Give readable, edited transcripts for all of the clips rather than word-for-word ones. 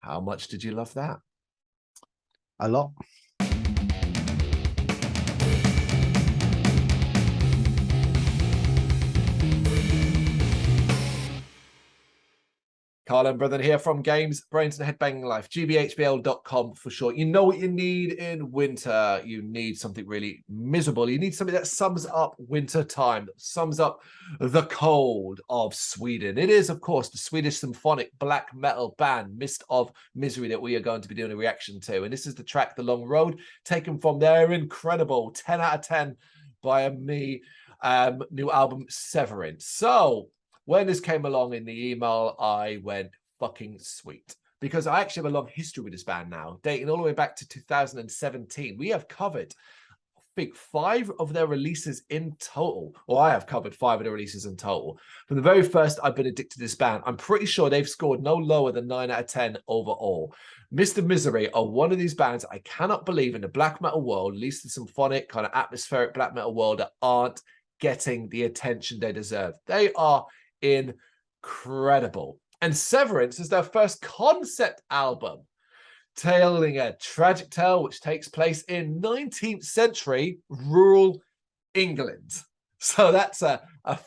How much did you love that? A lot. Carl and Brethren here from Games, Brains and Headbanging Life, gbhbl.com for short. You know what you need in winter. You need something really miserable. You need something that sums up winter time, that sums up the cold of Sweden. It is, of course, the Swedish symphonic black metal band Mist of Misery that we are going to be doing a reaction to. And this is the track The Long Road, taken from their incredible 10 out of 10 by me new album Severance. So when this came along in the email, I went fucking sweet, because I actually have a long history with this band now, dating all the way back to 2017. We have covered, I think, 5 of their releases in total, or I have covered 5 of their releases in total. From the very first, I've been addicted to this band. I'm pretty sure they've scored no lower than 9 out of 10 overall. Mr. Misery are one of these bands I cannot believe in the black metal world, at least the symphonic kind of atmospheric black metal world, that aren't getting the attention they deserve. They are incredible. And Severance is their first concept album, telling a tragic tale which takes place in 19th century rural England. So that's a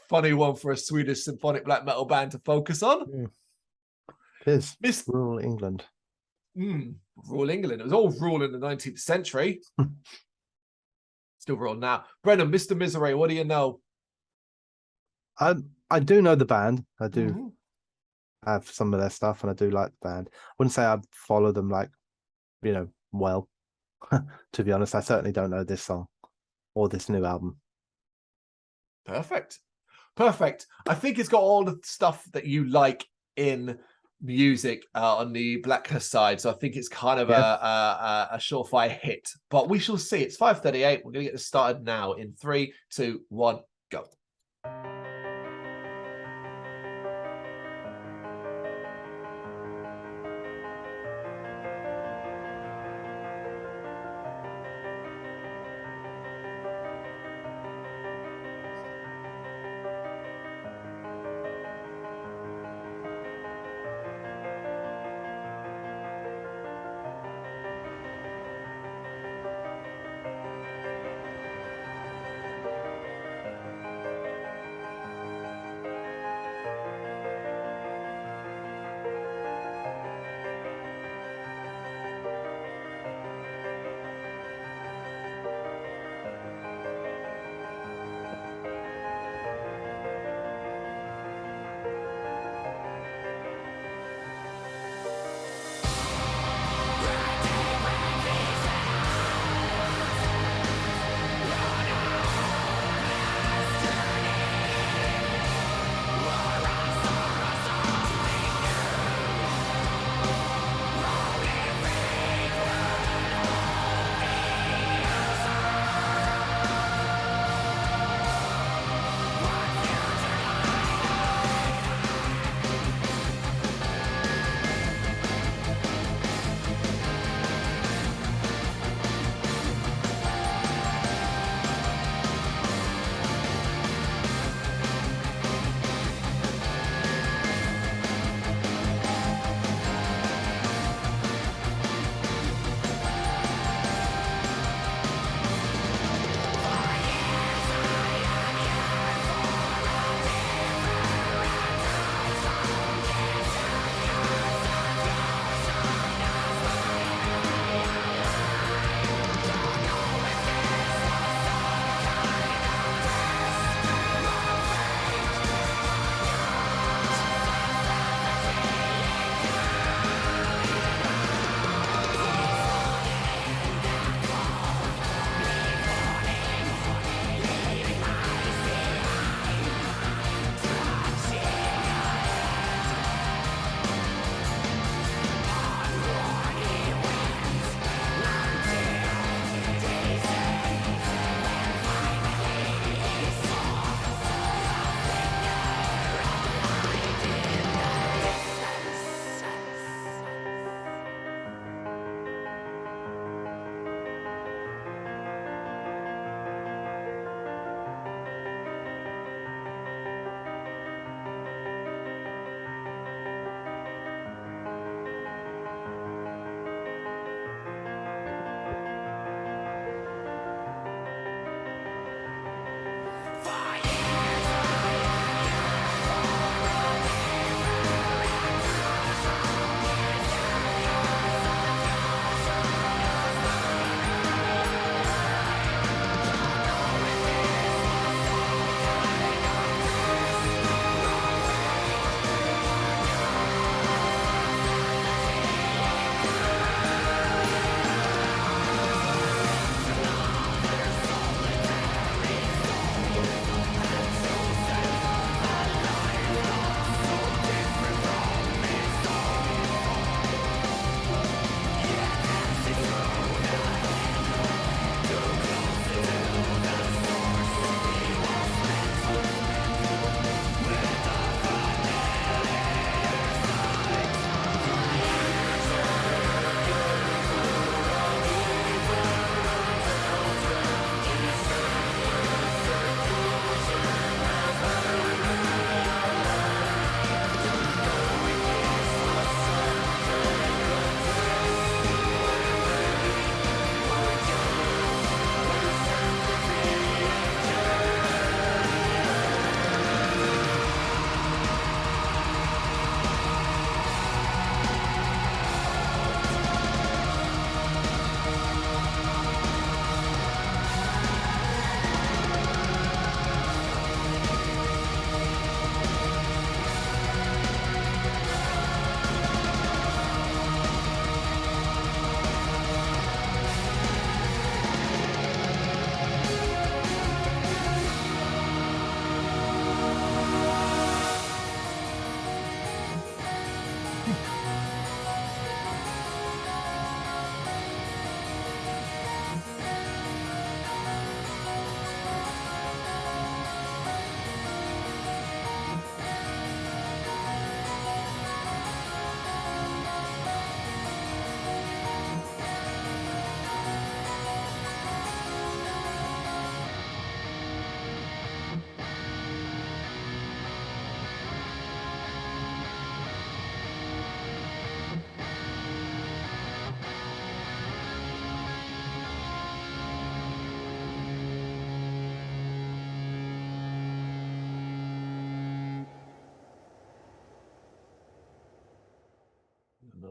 funny one for a Swedish symphonic black metal band to focus on. It is. Rural England. Rural England. It was all rural in the 19th century. Still rural now. Brennan, Mr. Misery, what do you know? I do know the band. I do have some of their stuff, and I do like the band. I wouldn't say I follow them like, well. To be honest, I certainly don't know this song or this new album. Perfect. I think it's got all the stuff that you like in music on the blacker side, so I think it's kind of a surefire hit. But we shall see. It's 5:38. We're going to get this started now in 3, 2, 1, go.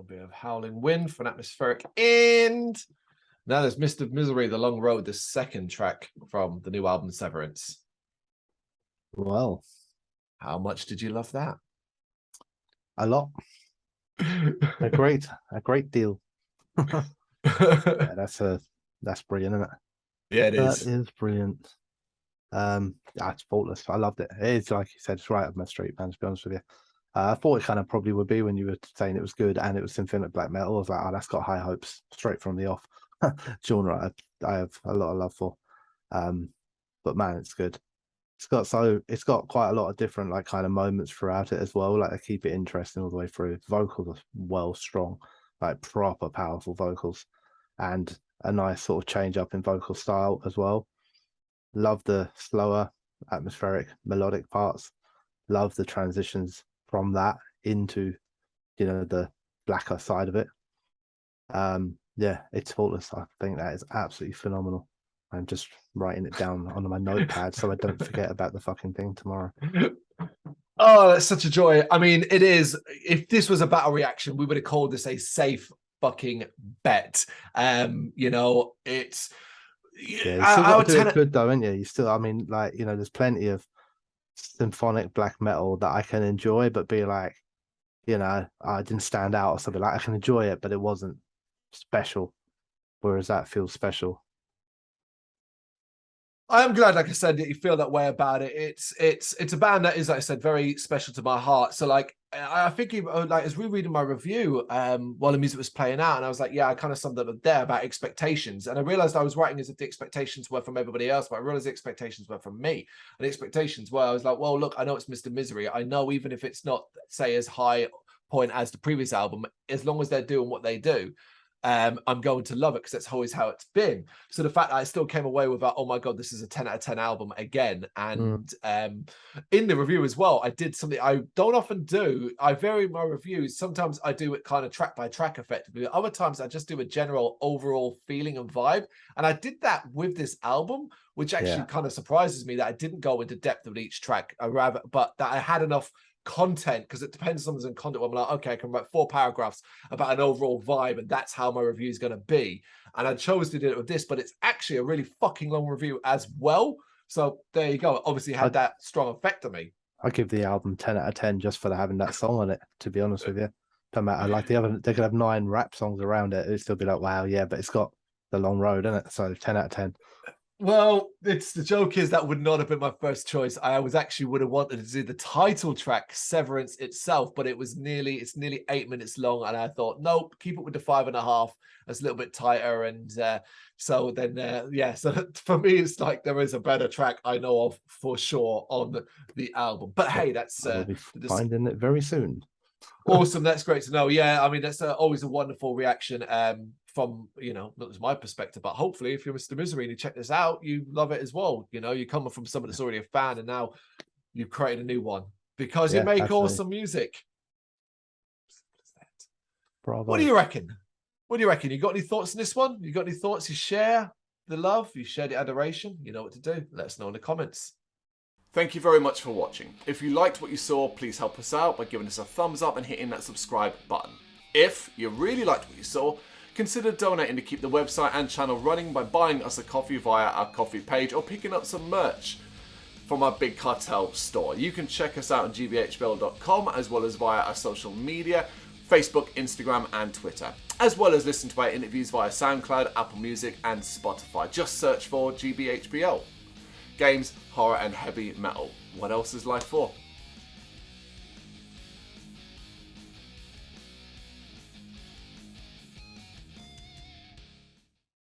bit of Howling Wind for an atmospheric end. Now there's Mist of Misery, The Long Road, the second track from the new album Severance. Well, how much did you love that? A lot. a great deal. Yeah, that's brilliant, isn't it? Yeah, it is. That is brilliant. It's faultless. I loved it. It's like you said, it's right up my street, man, to be honest with you. I thought it kind of probably would be when you were saying it was good and it was symphonic black metal. I was like, oh, that's got high hopes straight from the off. Genre I have a lot of love for. But man, it's good. It's got quite a lot of different like kind of moments throughout it as well. Like they keep it interesting all the way through. Vocals are well strong, like proper powerful vocals, and a nice sort of change up in vocal style as well. Love the slower, atmospheric, melodic parts. Love the transitions from that into, the blacker side of it. Yeah, it's faultless. I think that is absolutely phenomenal. I'm just writing it down on my notepad so I don't forget about the fucking thing tomorrow. Oh, that's such a joy. I mean, it is. If this was a battle reaction, we would have called this a safe fucking bet. It's. Yeah, you still got to do it good though, ain't you? You still, I mean, like, there's plenty of symphonic black metal that I can enjoy, but be like, I didn't stand out or something. Like I can enjoy it, but it wasn't special. Whereas that feels special. I'm glad, like I said, that you feel that way about it. It's a band that is, like I said, very special to my heart. So, like, I think, as rereading my review, while the music was playing out, and I was like, yeah, I kind of summed up there about expectations, and I realized I was writing as if the expectations were from everybody else, but I realized the expectations were from me. And the expectations were, I was like, well, look, I know it's Mr. Misery. I know even if it's not, say, as high point as the previous album, as long as they're doing what they do, I'm going to love it because that's always how it's been. So the fact that I still came away with that, oh my God, this is a 10 out of 10 album again. And in the review as well, I did something I don't often do. I vary my reviews. Sometimes I do it kind of track by track effectively. Other times I just do a general overall feeling and vibe. And I did that with this album, which actually kind of surprises me that I didn't go into depth with each track, but that I had enough content, because it depends on someone's in content. I'm like, okay, I can write 4 paragraphs about an overall vibe, and that's how my review is going to be. And I chose to do it with this, but it's actually a really fucking long review as well. So there you go. It obviously had that strong effect on me. I give the album 10 out of 10 just for having that song on it, to be honest with you. No matter, like they could have 9 rap songs around it, it'd still be like, wow, yeah, but it's got the long road, isn't it? So 10 out of 10. Well, the joke is that would not have been my first choice. I would have wanted to do the title track, Severance itself, but it's nearly 8 minutes long, and I thought, nope, keep it with the 5.5. That's a little bit tighter, and so for me, it's like there is a better track I know of for sure on the album. But hey, that's we'll be finding it very soon. Awesome, that's great to know. Yeah, I mean, that's always a wonderful reaction. From, not as my perspective, but hopefully if you're Mr. Misery and you check this out, you love it as well. You're coming from someone that's already a fan, and now you've created a new one because you make awesome music. Bravo. What do you reckon? You got any thoughts on this one? You got any thoughts? You share the love, you share the adoration. You know what to do. Let us know in the comments. Thank you very much for watching. If you liked what you saw, please help us out by giving us a thumbs up and hitting that subscribe button. If you really liked what you saw, consider donating to keep the website and channel running by buying us a coffee via our coffee page or picking up some merch from our Big Cartel store. You can check us out on gbhbl.com as well as via our social media, Facebook, Instagram and Twitter, as well as listen to our interviews via SoundCloud, Apple Music and Spotify. Just search for GBHBL. Games, horror and heavy metal. What else is life for?